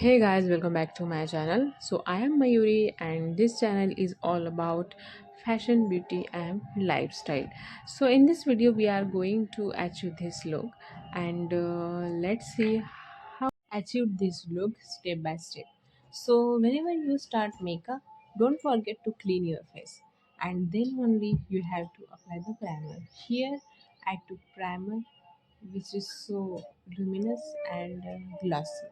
Hey guys, welcome back to my channel. So I am Mayuri and this channel is all about fashion, beauty and lifestyle. So in this video we are going to achieve this look and let's see how achieve this look step by step. So whenever you start makeup, don't forget to clean your face and then only you have to apply the primer. Here I took primer which is so luminous and glossy.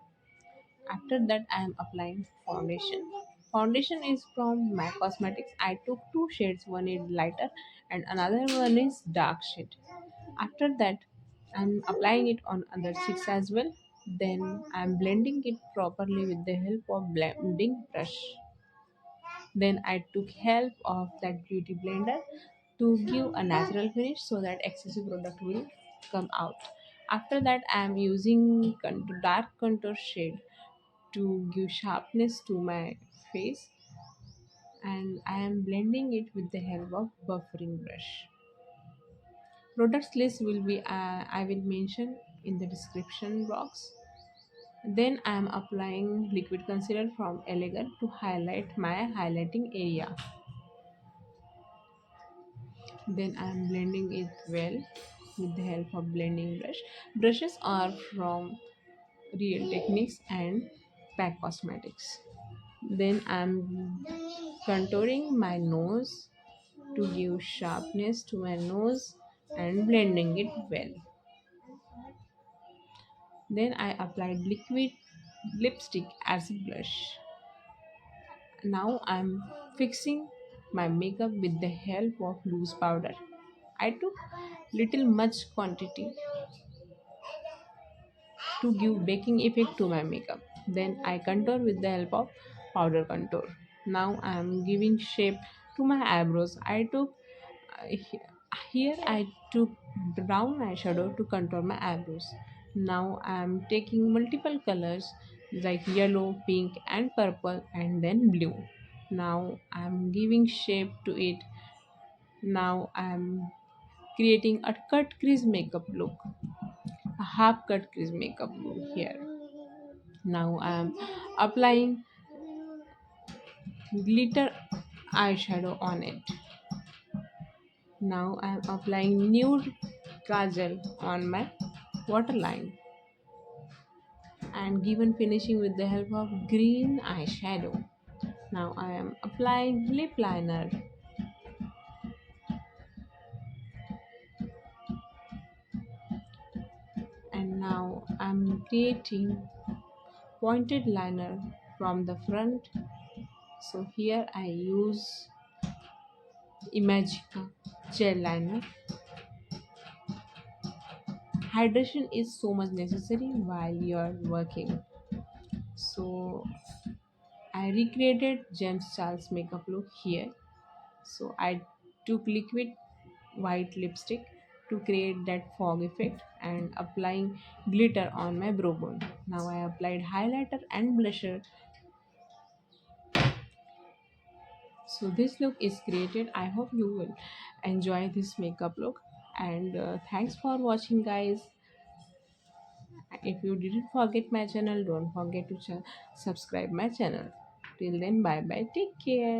After that, I am applying foundation. Foundation is from my cosmetics. I took two shades, one is lighter and another one is dark shade. After that, I'm applying it on other cheeks as well. Then I'm blending it properly with the help of blending brush. Then I took help of that beauty blender to give a natural finish so that excessive product will come out. After that, I am using dark contour shade to give sharpness to my face, and I am blending it with the help of buffering brush. Products list will be I will mention in the description box. Then I am applying liquid concealer from Elegant to highlight my highlighting area. Then I am blending it well with the help of blending brush. Brushes are from Real Techniques and Pack Cosmetics. Then I'm contouring my nose to give sharpness to my nose and blending it well. Then I applied liquid lipstick as a blush. Now I'm fixing my makeup with the help of loose powder. I took little much quantity to give baking effect to my makeup. Then I contour with the help of powder contour. Now I am giving shape to my eyebrows. Here I took brown eyeshadow to contour my eyebrows. Now I am taking multiple colors like yellow, pink and purple and then blue. Now I am giving shape to it. Now I am creating a cut crease makeup look, a half cut crease makeup look here. Now I am applying glitter eyeshadow on it. Now I am applying nude kajal on my waterline and given finishing with the help of green eyeshadow. Now I am applying lip liner and now I'm creating pointed liner from the front. So here I use Imagica gel liner. Hydration is so much necessary while you are working. So I recreated James Charles makeup look here. So I took liquid white lipstick to create that fog effect and applying glitter on my brow bone. Now I applied highlighter and blusher. So this look is created. I hope you will enjoy this makeup look and thanks for watching guys. If you didn't forget my channel, don't forget to subscribe my channel. Till then, bye bye, take care.